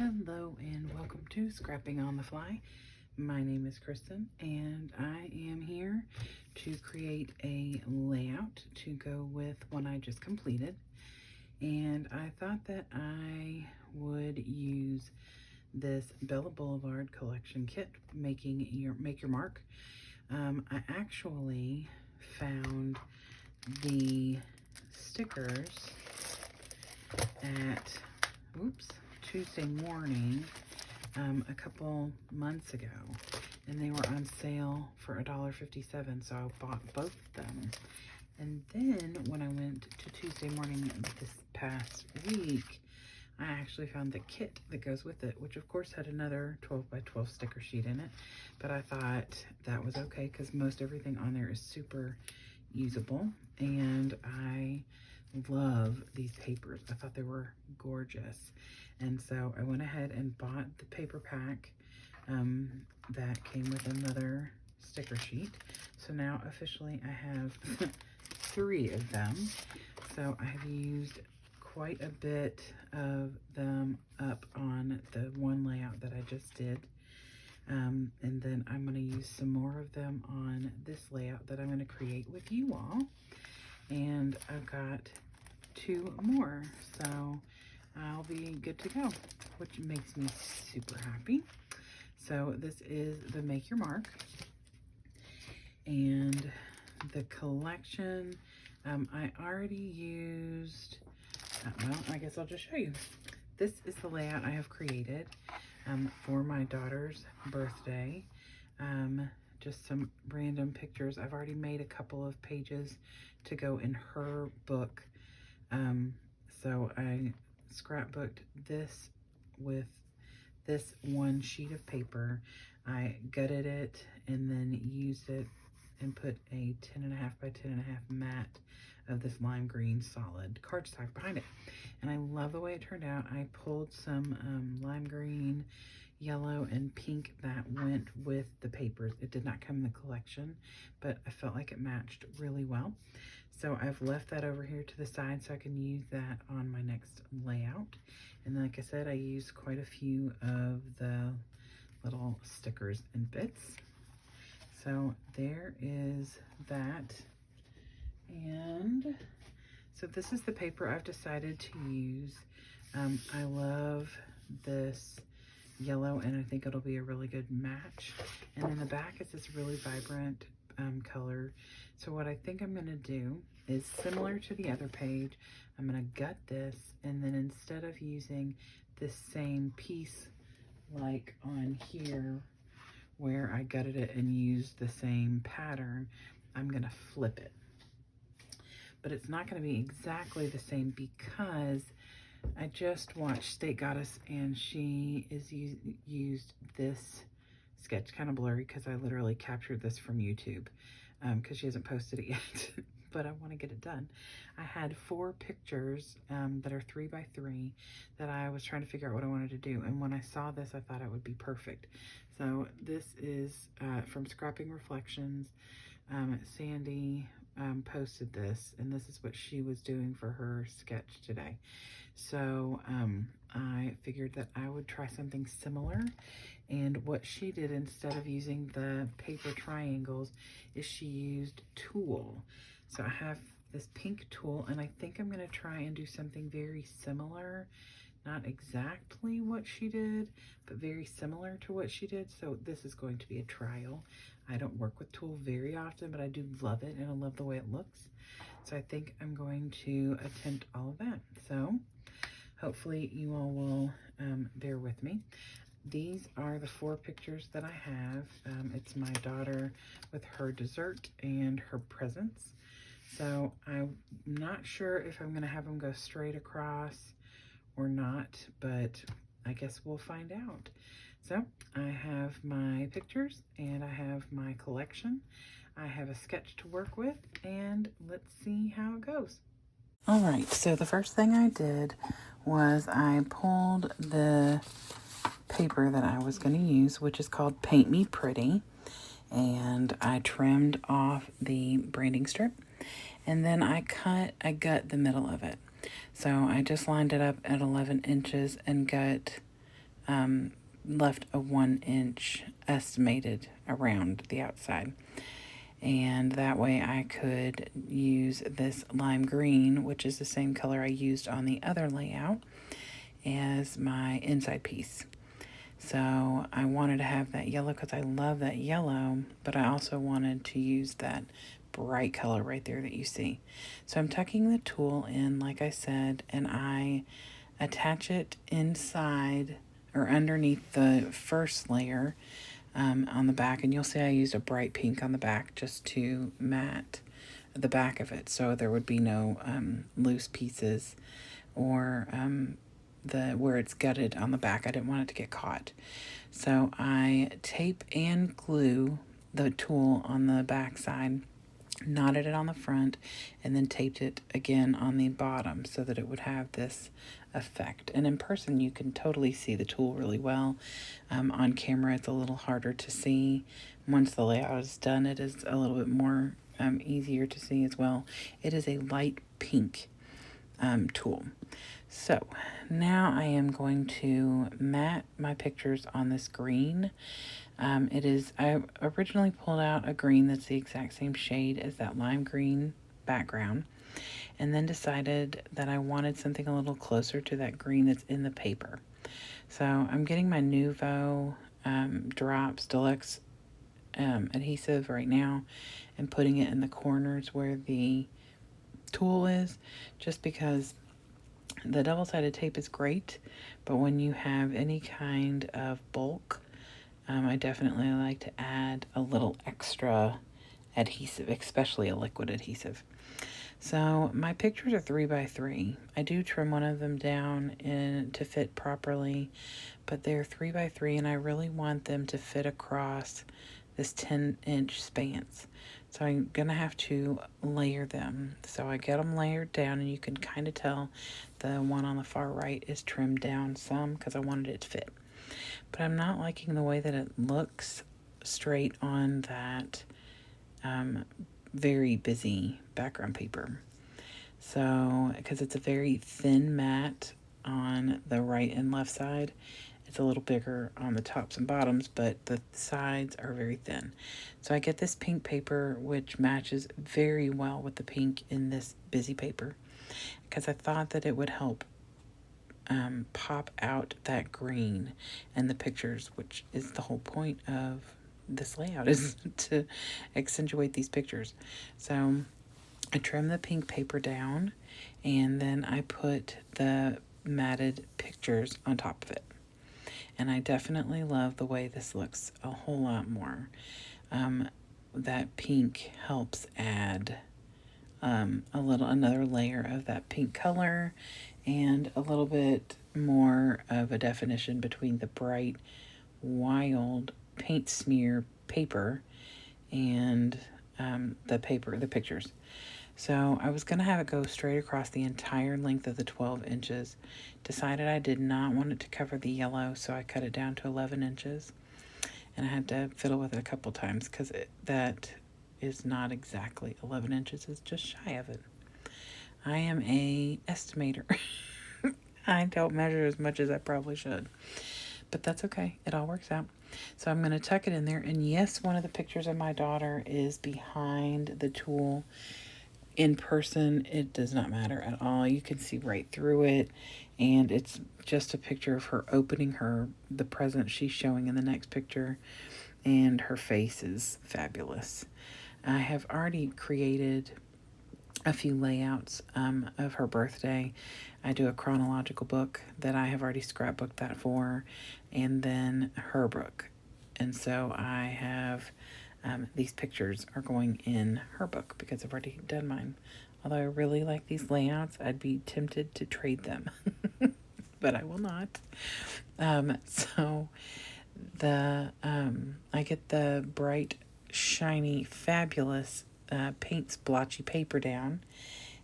Hello and welcome to Scrapping on the Fly. My name is Kristen and I am here to create a layout to go with one I just completed. And I thought that I would use this Bella Blvd collection kit, Make Your Mark. I actually found the stickers at, Tuesday morning a couple months ago, and they were on sale for $1.57, so I bought both of them. And then when I went to Tuesday morning this past week, I actually found the kit that goes with it, which of course had another 12 by 12 sticker sheet in it, but I thought that was okay because most everything on there is super usable, and I love these papers. I thought they were gorgeous, and so I went ahead and bought the paper pack that came with another sticker sheet. So now officially I have 3 of them. So I've used quite a bit of them up on the one layout that I just did. And then I'm going to use some more of them on this layout that I'm going to create with you all. And I've got 2 more, so I'll be good to go, which makes me super happy. So this is the Make Your Mark, and the collection I already used. Well, I guess I'll just show you. This is the layout I have created for my daughter's birthday. Just some random pictures. I've already made a couple of pages to go in her book. So I scrapbooked this with this one sheet of paper. I gutted it and then used it and put a 10.5 by 10.5 mat of this lime green solid cardstock behind it. And I love the way it turned out. I pulled some lime green, yellow, and pink that went with the papers. It did not come in the collection, but I felt like it matched really well. So I've left that over here to the side so I can use that on my next layout. And like I said, I used quite a few of the little stickers and bits. So there is that. And so this is the paper I've decided to use. I love this yellow, and I think it'll be a really good match. And then the back is this really vibrant color. So what I think I'm going to do is similar to the other page. I'm going to gut this, and then instead of using this same piece like on here where I gutted it and used the same pattern, I'm going to flip it. But it's not going to be exactly the same because I just watched State Goddess, and she is used this sketch, kind of blurry because I literally captured this from YouTube because she hasn't posted it yet, but I want to get it done. I had 4 pictures that are 3 by 3 that I was trying to figure out what I wanted to do, and when I saw this, I thought it would be perfect. So this is from Scrapping Reflections. Sandy posted this, and this is what she was doing for her sketch today. So I figured that I would try something similar, and what she did instead of using the paper triangles is she used tulle. So I have this pink tulle, and I think I'm going to try and do something very similar. Not exactly what she did, but very similar to what she did. So this is going to be a trial. I don't work with tulle very often, but I do love it, and I love the way it looks. So I think I'm going to attempt all of that. So hopefully you all will bear with me. These are the 4 pictures that I have. It's my daughter with her dessert and her presents. So I'm not sure if I'm going to have them go straight across or not, but I guess we'll find out. So I have my pictures and I have my collection. I have a sketch to work with, and let's see how it goes. All right, so the first thing I did was I pulled the paper that I was going to use, which is called Paint Me Pretty, and I trimmed off the branding strip, and then I gut the middle of it. So I just lined it up at 11 inches and gut left a 1-inch estimated around the outside. And that way I could use this lime green, which is the same color I used on the other layout, as my inside piece. So I wanted to have that yellow because I love that yellow, but I also wanted to use that bright color right there that you see. So I'm tucking the tool in, like I said, and I attach it inside or underneath the first layer on the back. And you'll see I used a bright pink on the back just to matte the back of it, so there would be no loose pieces or where it's gutted on the back. I didn't want it to get caught. So I tape and glue the tool on the back side, knotted it on the front, and then taped it again on the bottom so that it would have this effect. And in person you can totally see the tool really well. On camera it's a little harder to see. Once the layout is done, it is a little bit more easier to see as well. It is a light pink tool. So now I am going to matte my pictures on this green. I originally pulled out a green that's the exact same shade as that lime green background, and then decided that I wanted something a little closer to that green that's in the paper. So I'm getting my Nuvo Drops Deluxe adhesive right now and putting it in the corners where the tool is, just because the double-sided tape is great, but when you have any kind of bulk, I definitely like to add a little extra adhesive, especially a liquid adhesive. So my pictures are 3x3. I do trim one of them down to fit properly, but they're 3x3 and I really want them to fit across this 10-inch spans. So I'm gonna have to layer them. So I get them layered down, and you can kind of tell the one on the far right is trimmed down some because I wanted it to fit. But I'm not liking the way that it looks straight on that very busy background paper. So, because it's a very thin mat on the right and left side, it's a little bigger on the tops and bottoms, but the sides are very thin. So I get this pink paper, which matches very well with the pink in this busy paper, because I thought that it would help pop out that green in the pictures, which is the whole point of this layout, is to accentuate these pictures. So I trim the pink paper down, and then I put the matted pictures on top of it. And I definitely love the way this looks a whole lot more. That pink helps add another layer of that pink color, and a little bit more of a definition between the bright, wild paint smear paper and the pictures. So I was going to have it go straight across the entire length of the 12 inches. Decided I did not want it to cover the yellow, so I cut it down to 11 inches. And I had to fiddle with it a couple times because that is not exactly 11 inches. It's just shy of it. I am a estimator. I don't measure as much as I probably should. But that's okay. It all works out. So I'm going to tuck it in there. And yes, one of the pictures of my daughter is behind the tool. In person, it does not matter at all. You can see right through it. And it's just a picture of her opening the present she's showing in the next picture. And her face is fabulous. I have already created a few layouts of her birthday. I do a chronological book that I have already scrapbooked that for, and then her book. And so I have these pictures are going in her book because I've already done mine. Although I really like these layouts, I'd be tempted to trade them, but I will not. So I get the bright, shiny, fabulous paint splotchy paper down,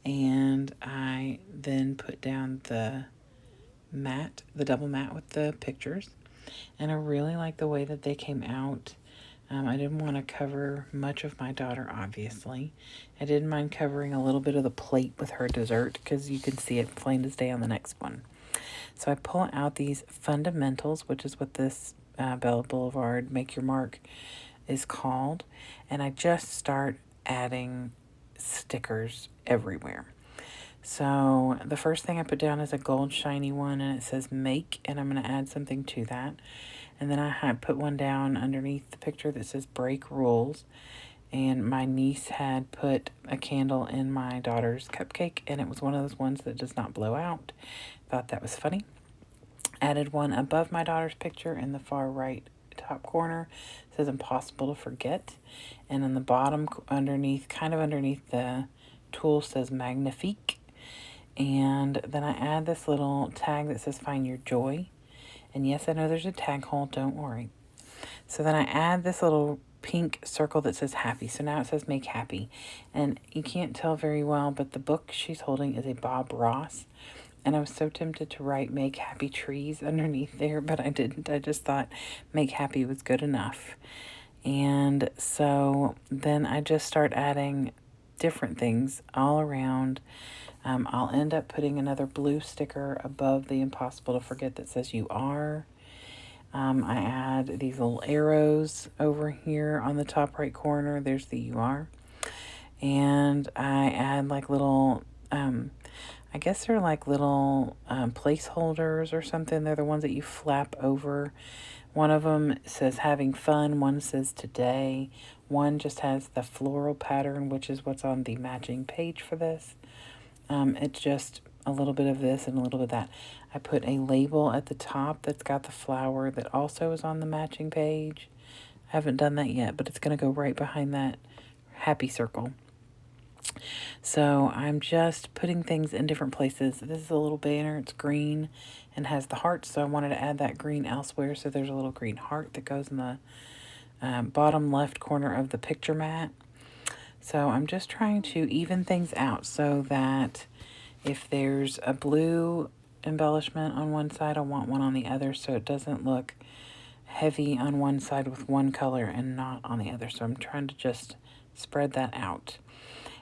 and I then put down the double mat with the pictures, and I really like the way that they came out. I didn't want to cover much of my daughter, obviously. I didn't mind covering a little bit of the plate with her dessert because you can see it plain as day on the next one. So I pull out these fundamentals, which is what this Bella Blvd Make Your Mark is called. And I just start adding stickers everywhere. So the first thing I put down is a gold shiny one, and it says make, and I'm going to add something to that. And then I put one down underneath the picture that says break rules. And my niece had put a candle in my daughter's cupcake, and it was one of those ones that does not blow out. Thought that was funny. Added one above my daughter's picture in the far right top corner. It says impossible to forget. And in the bottom underneath, kind of underneath the tool, says magnifique. And then I add this little tag that says find your joy. And yes, I know there's a tag hole, don't worry. So then I add this little pink circle that says happy. So now it says make happy. And you can't tell very well, but the book she's holding is a Bob Ross. And I was so tempted to write make happy trees underneath there, but I didn't. I just thought make happy was good enough. And so then I just start adding different things all around. I'll end up putting another blue sticker above the impossible to forget that says you are. I add these little arrows over here on the top right corner. There's the you are. And I add like little, I guess they're like little placeholders or something. They're the ones that you flap over. One of them says having fun. One says today. One just has the floral pattern, which is what's on the matching page for this. It's just a little bit of this and a little bit of that. I put a label at the top that's got the flower that also is on the matching page. I haven't done that yet, but it's going to go right behind that happy circle. So I'm just putting things in different places. This is a little banner. It's green and has the heart, so I wanted to add that green elsewhere. So there's a little green heart that goes in the bottom left corner of the picture mat. So I'm just trying to even things out so that if there's a blue embellishment on one side, I want one on the other so it doesn't look heavy on one side with one color and not on the other. So I'm trying to just spread that out.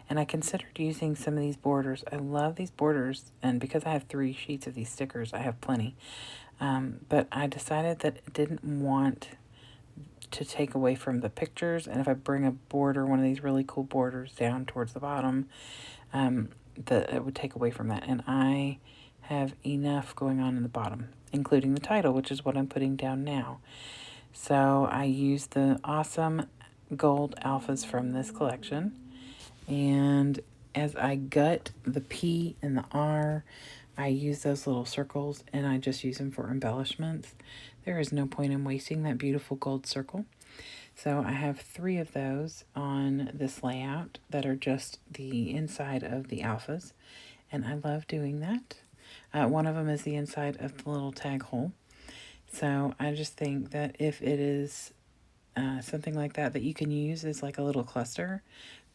And I considered using some of these borders. I love these borders, and because I have 3 sheets of these stickers, I have plenty. But I decided that I didn't want to take away from the pictures, and if I bring a border, one of these really cool borders down towards the bottom, that it would take away from that. And I have enough going on in the bottom, including the title, which is what I'm putting down now. So I used the awesome gold alphas from this collection, and as I gut the P and the R, I use those little circles, and I just use them for embellishments. There is no point in wasting that beautiful gold circle. So I have 3 of those on this layout that are just the inside of the alphas, and I love doing that. One of them is the inside of the little tag hole. So I just think that if it is something like that that you can use as like a little cluster,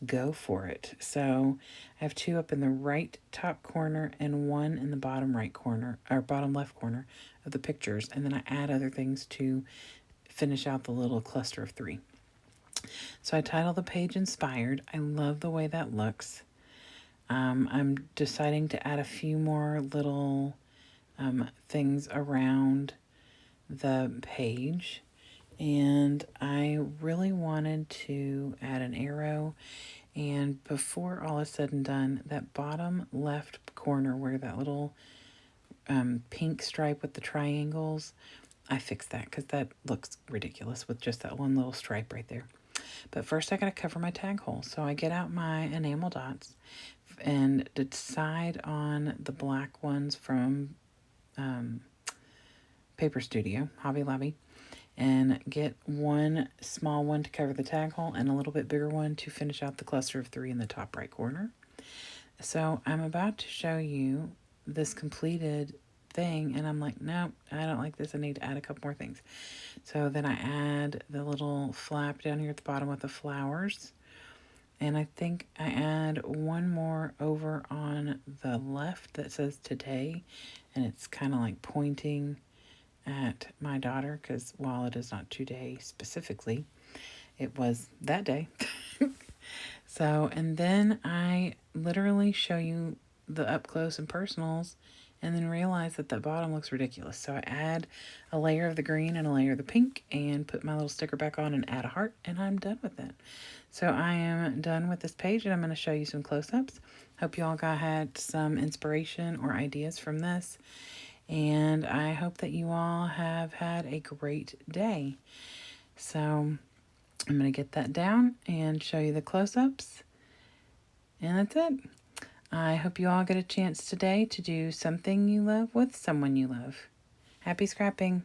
go for it. So I have 2 up in the right top corner and 1 in the bottom right corner, or bottom left corner of the pictures. And then I add other things to finish out the little cluster of 3. So I title the page Inspired. I love the way that looks. I'm deciding to add a few more little things around the page. And I really wanted to add an arrow. And before all is said and done, that bottom left corner where that little pink stripe with the triangles, I fixed that because that looks ridiculous with just that one little stripe right there. But first I got to cover my tag hole. So I get out my enamel dots and decide on the black ones from Paper Studio, Hobby Lobby, and get one small one to cover the tag hole and a little bit bigger one to finish out the cluster of 3 in the top right corner. So I'm about to show you this completed thing, and I'm like, no, I don't like this. I need to add a couple more things. So then I add the little flap down here at the bottom with the flowers, and I think I add one more over on the left that says today, and it's kind of like pointing at my daughter, because while it is not today specifically, it was that day. So, and then I literally show you the up close and personals and then realize that the bottom looks ridiculous. So I add a layer of the green and a layer of the pink and put my little sticker back on and add a heart, and I'm done with it. So I am done with this page, and I'm going to show you some close-ups. Hope you all had some inspiration or ideas from this, and I hope that you all have had a great day. So I'm going to get that down and show you the close-ups, and that's it. I hope you all get a chance today to do something you love with someone you love. Happy scrapping!